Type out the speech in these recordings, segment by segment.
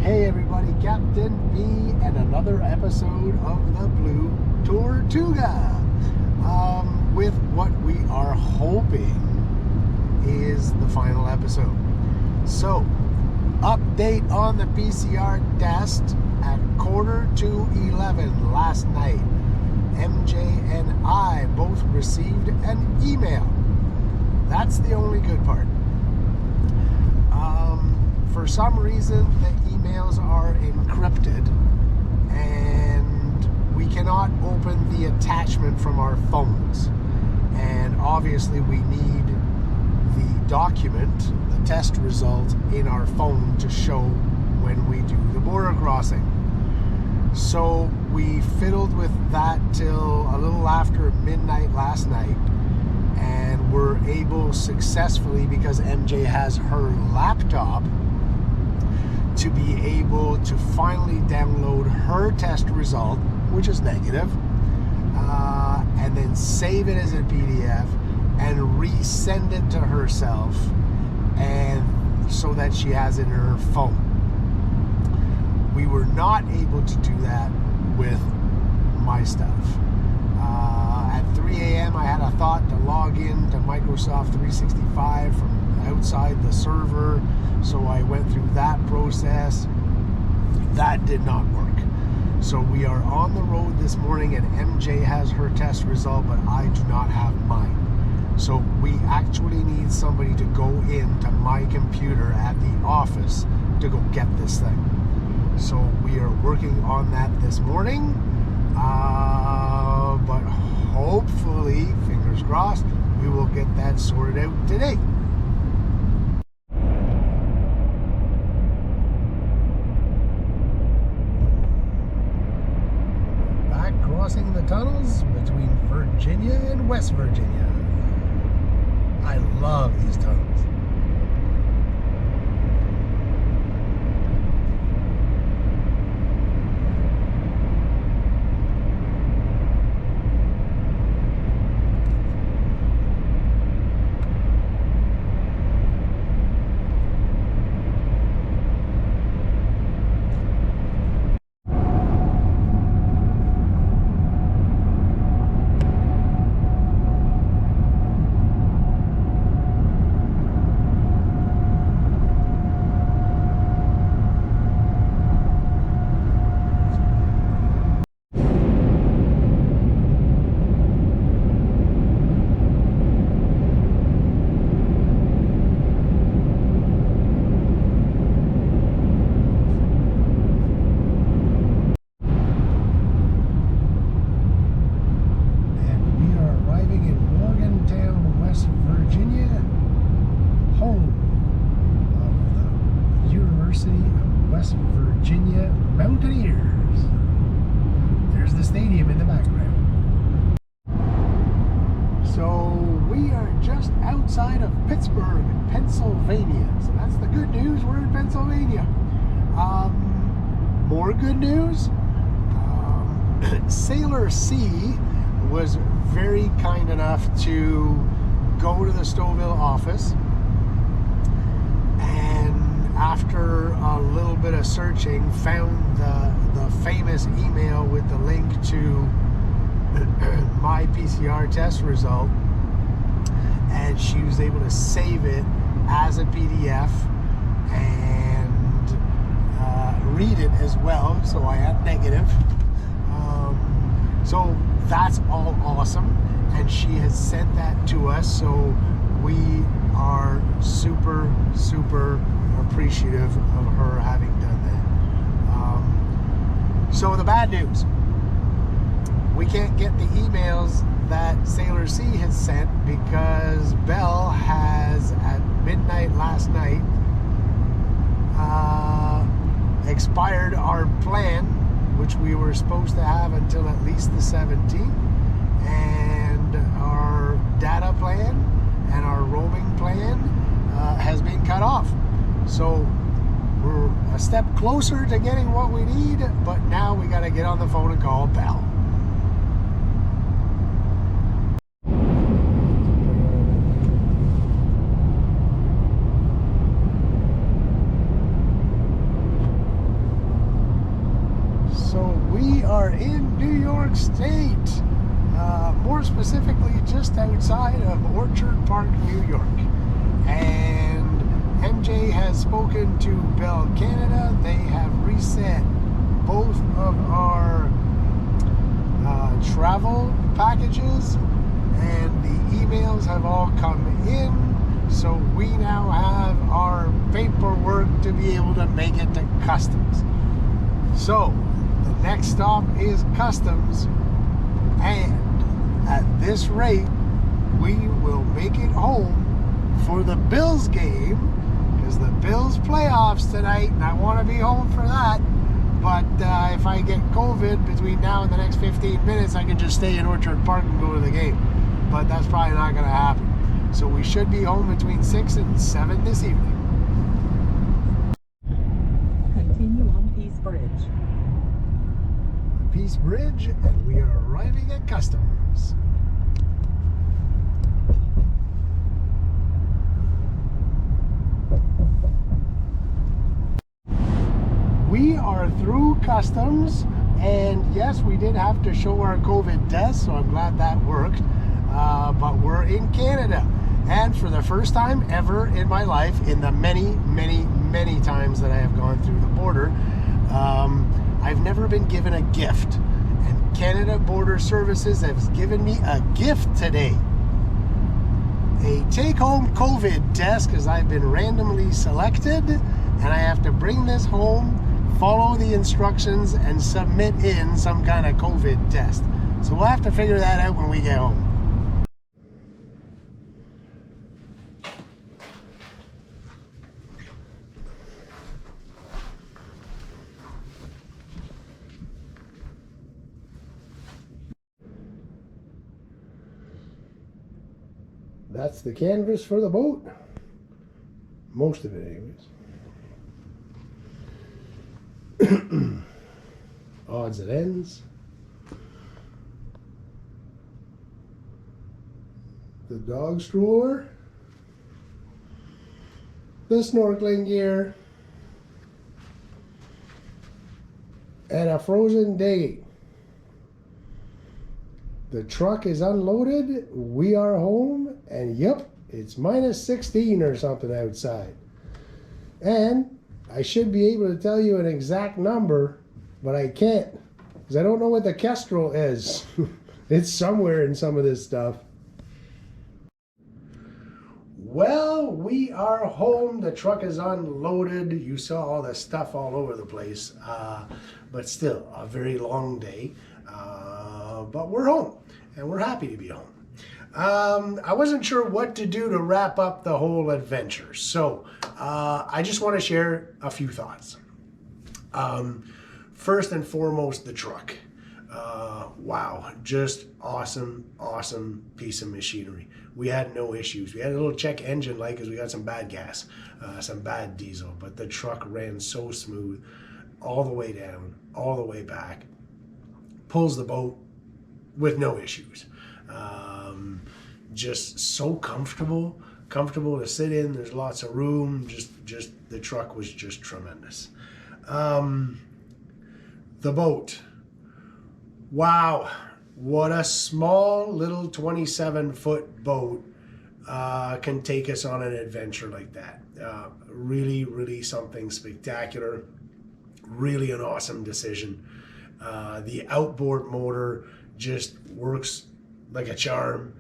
Hey everybody, Captain B and another episode of the Blue Tortuga. With what we are hoping is the final episode. So, update on the PCR test at 10:45 last night. MJ and I both received an email. That's the only good part. For some reason, the emails are encrypted and we cannot open the attachment from our phones. And obviously we need the document, the test result, in our phone to show when we do the border crossing. So we fiddled with that till a little after midnight last night, and were able successfully, because MJ has her laptop, to be able to finally download her test result, which is negative, and then save it as a PDF and resend it to herself, and so that she has it in her phone. We were not able to do that with my stuff. At 3 a.m. I had a thought to log in to Microsoft 365 from outside the server, so I went through that process. That did not work. So we are on the road this morning, and MJ has her test result, but I do not have mine. So we actually need somebody to go into my computer at the office to go get this thing. So we are working on that this morning, but hopefully, fingers crossed, we will get that sorted out today. Back crossing the tunnels between Virginia and West Virginia. I love these tunnels. Virginia Mountaineers. There's the stadium in the background. So we are just outside of Pittsburgh, Pennsylvania. So that's the good news. We're in Pennsylvania. More good news. Sailor C was very kind enough to go to the Stouffville office, and after a little bit of searching, found the famous email with the link to my PCR test result, and she was able to save it as a PDF and read it as well, so I had negative. So that's all awesome, and she has sent that to us, so we are super appreciative of her having done that. So the bad news, we can't get the emails that Sailor C has sent because Bell has, at midnight last night, expired our plan, which we were supposed to have until at least the 17th, and our data plan and our roaming plan has been cut off. So we're a step closer to getting what we need, but now we got to get on the phone and call Bell. we are in New York State, more specifically just outside of Orchard Park, New York. And MJ has spoken to Bell Canada. They have reset both of our travel packages, and the emails have all come in, so we now have our paperwork to be able to make it to customs. So the next stop is customs, and at this rate we will make it home for the Bills game, because the Bills playoffs tonight and I want to be home for that. But if I get COVID between now and the next 15 minutes, I can just stay in Orchard Park and go to the game. But that's probably not going to happen. So we should be home between 6 and 7 this evening. Continue on Peace Bridge. Peace Bridge, and we are arriving at customs. We are through customs, and yes, we did have to show our COVID test, so I'm glad that worked. But we're in Canada, and for the first time ever in my life, in the many times that I have gone through the border, I've never been given a gift, and Canada Border Services has given me a gift today. A take-home COVID test, because I've been randomly selected, and I have to bring this home, follow the instructions, and submit in some kind of COVID test. So we'll have to figure that out when we get home. That's the canvas for the boat. Most of it, anyways. Odds and ends. The dog stroller. The snorkeling gear. And a frozen dinghy. The truck is unloaded. We are home. And yep, it's minus 16 or something outside. And I should be able to tell you an exact number, but I can't, because I don't know what the Kestrel is. It's somewhere in some of this stuff. Well, we are home. The truck is unloaded. You saw all the stuff all over the place, but still a very long day. But we're home, and we're happy to be home. I wasn't sure what to do to wrap up the whole adventure, so I just want to share a few thoughts. First and foremost, the truck. Wow, just awesome piece of machinery. We had no issues. We had a little check engine light because we got some bad gas, some bad diesel, but the truck ran so smooth all the way down, all the way back, pulls the boat with no issues. Just so comfortable to sit in. There's lots of room. Just the truck was just tremendous. The boat. Wow, what a small little 27-foot boat can take us on an adventure like that. Really something spectacular. Really an awesome decision. The outboard motor just works like a charm.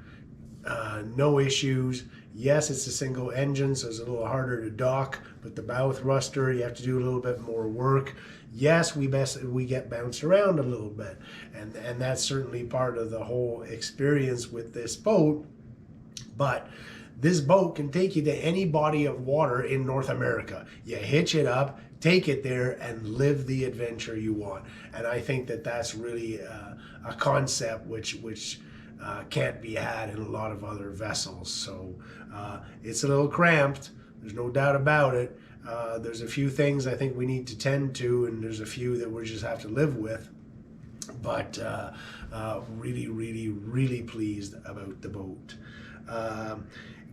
No issues. Yes, it's a single engine, so it's a little harder to dock, but the bow thruster, you have to do a little bit more work. Yes, we get bounced around a little bit, and that's certainly part of the whole experience with this boat. But this boat can take you to any body of water in North America. You hitch it up, take it there, and live the adventure you want. And I think that that's really a concept which can't be had in a lot of other vessels. So it's a little cramped, there's no doubt about it. There's a few things I think we need to tend to, and there's a few that we just have to live with. But really pleased about the boat.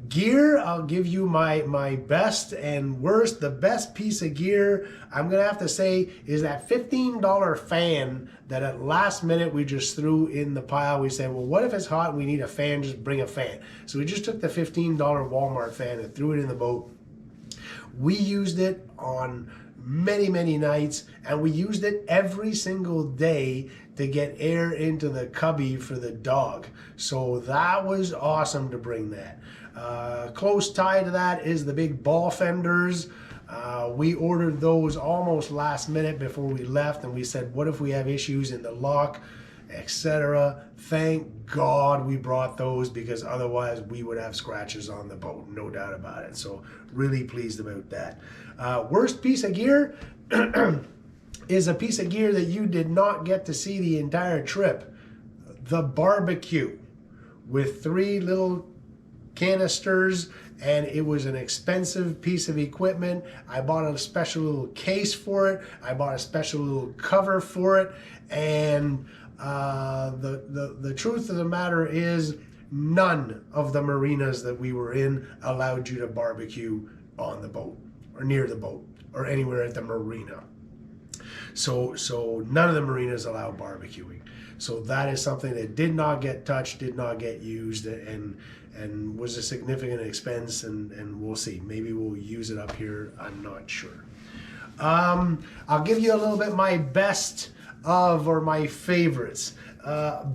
Gear, I'll give you my best and worst. The best piece of gear, I'm gonna have to say, is that $15 fan that at last minute we just threw in the pile. We said, well, what if it's hot and we need a fan? Just bring a fan. So we just took the $15 Walmart fan and threw it in the boat. We used it on many nights, and we used it every single day to get air into the cubby for the dog. So that was awesome to bring that. Close tie to that is the big ball fenders. We ordered those almost last minute before we left, and we said, what if we have issues in the lock, etc. Thank God we brought those, because otherwise we would have scratches on the boat, no doubt about it. So really pleased about that. Worst piece of gear is a piece of gear that you did not get to see the entire trip. The barbecue with 3 little canisters, and it was an expensive piece of equipment. I bought a special little case for it. I bought a special little cover for it, and the truth of the matter is none of the marinas that we were in allowed you to barbecue on the boat or near the boat or anywhere at the marina. So none of the marinas allow barbecuing. So that is something that did not get touched, did not get used, and was a significant expense, and we'll see. Maybe we'll use it up here, I'm not sure. I'll give you a little bit my best of, or my favorites.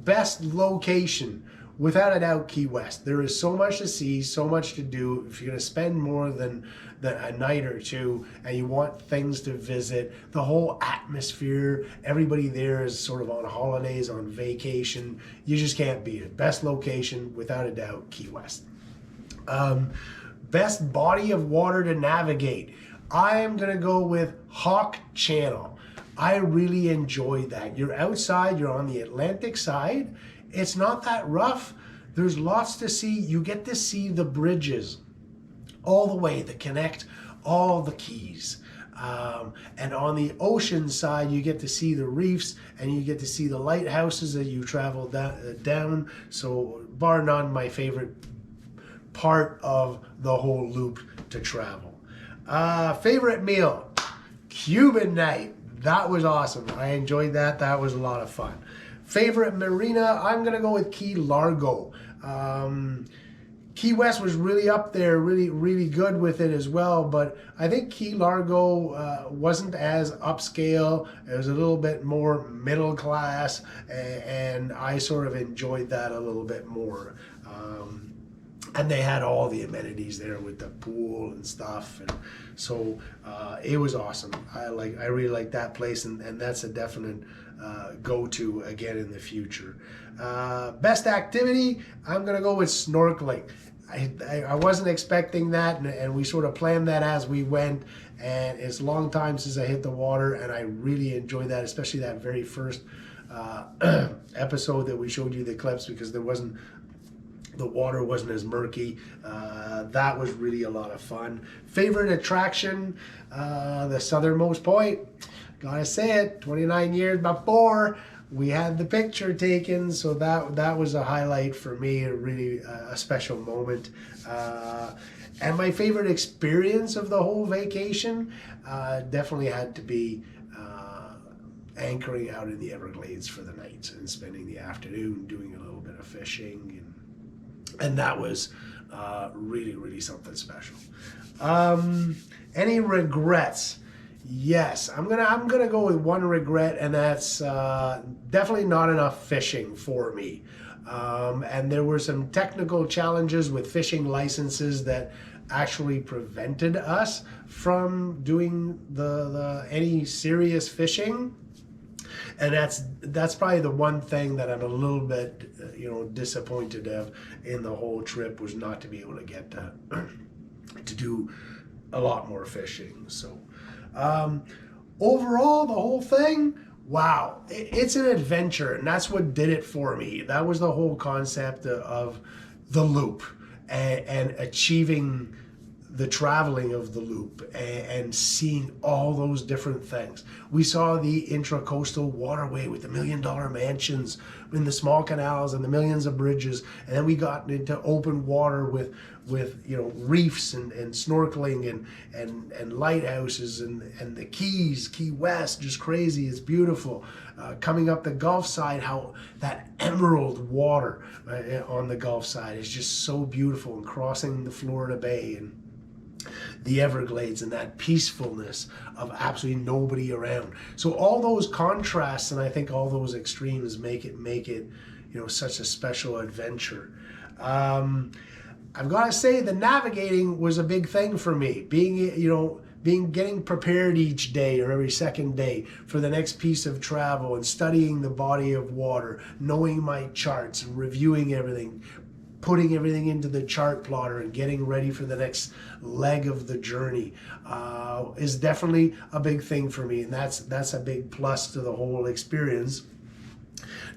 Best location, without a doubt, Key West. There is so much to see, so much to do. If you're going to spend more than a night or two and you want things to visit, the whole atmosphere, everybody there is sort of on holidays, on vacation. You just can't beat it. Best location, without a doubt, Key West. Best body of water to navigate. I am going to go with Hawk Channel. I really enjoyed that. You're outside, you're on the Atlantic side. It's not that rough. There's lots to see. You get to see the bridges all the way that connect all the keys. And on the ocean side, you get to see the reefs, and you get to see the lighthouses that you travel down. So bar none, my favorite part of the whole loop to travel. Favorite meal, Cuban night. That was awesome. I enjoyed that. That was a lot of fun. Favorite marina, I'm gonna go with Key Largo. Key West was really up there, really good with it as well, but I think Key Largo wasn't as upscale. It was a little bit more middle class, and I sort of enjoyed that a little bit more. And they had all the amenities there with the pool and stuff, and so it was awesome. I really like that place, and that's a definite go-to again in the future. Best activity, I'm gonna go with snorkeling. I wasn't expecting that, and we sort of planned that as we went, and it's a long time since I hit the water, and I really enjoyed that, especially that very first episode that we showed you the clips, because the water wasn't as murky. That was really a lot of fun. Favorite attraction, the southernmost point. Gotta say it, 29 years before we had the picture taken, so that was a highlight for me, really a special moment. And my favorite experience of the whole vacation definitely had to be anchoring out in the Everglades for the night and spending the afternoon doing a little bit of fishing, and that was really something special. Any regrets? Yes, I'm gonna go with one regret, and that's definitely not enough fishing for me. And there were some technical challenges with fishing licenses that actually prevented us from doing any serious fishing. And that's probably the one thing that I'm a little bit disappointed of in the whole trip, was not to be able to get to do a lot more fishing. So overall, the whole thing, wow, it's an adventure, and that's what did it for me. That was the whole concept of the loop and achieving the traveling of the loop and seeing all those different things. We saw the intracoastal waterway with the $1 million mansions in the small canals and the millions of bridges, and then we got into open water with reefs and snorkeling and lighthouses and the Keys, Key West, just crazy. It's beautiful. Coming up the Gulf side, how that emerald water on the Gulf side is just so beautiful, and crossing the Florida Bay and the Everglades and that peacefulness of absolutely nobody around. So all those contrasts, and I think all those extremes make it such a special adventure. I've got to say the navigating was a big thing for me. Getting prepared each day or every second day for the next piece of travel and studying the body of water, knowing my charts and reviewing everything, putting everything into the chart plotter and getting ready for the next leg of the journey is definitely a big thing for me, and that's a big plus to the whole experience.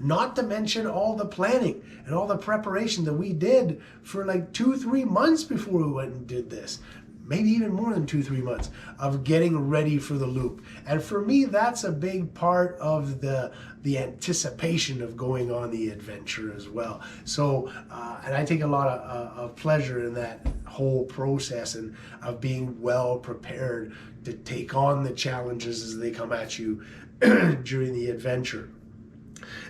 Not to mention all the planning and all the preparation that we did for like 2-3 months before we went and did this. Maybe even more than 2-3 months of getting ready for the loop. And for me, that's a big part of the anticipation of going on the adventure as well. So, and I take a lot of pleasure in that whole process and of being well prepared to take on the challenges as they come at you during the adventure.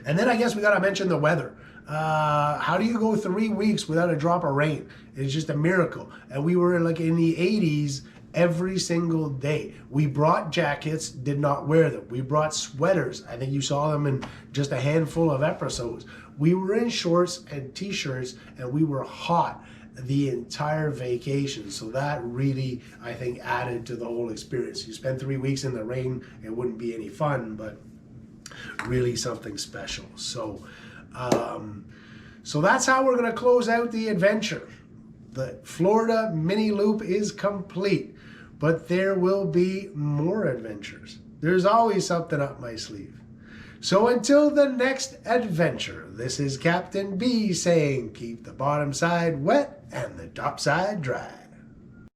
And then I guess we got to mention the weather. How do you go 3 weeks without a drop of rain? It's just a miracle. And we were like in the 80s every single day. We brought jackets, did not wear them. We brought sweaters. I think you saw them in just a handful of episodes. We were in shorts and t-shirts, and we were hot the entire vacation. So that really, I think, added to the whole experience. You spend 3 weeks in the rain, it wouldn't be any fun, but really something special. So that's how we're going to close out the adventure. The Florida mini loop is complete, but there will be more adventures. There's always something up my sleeve. So until the next adventure, this is Captain B saying, keep the bottom side wet and the top side dry.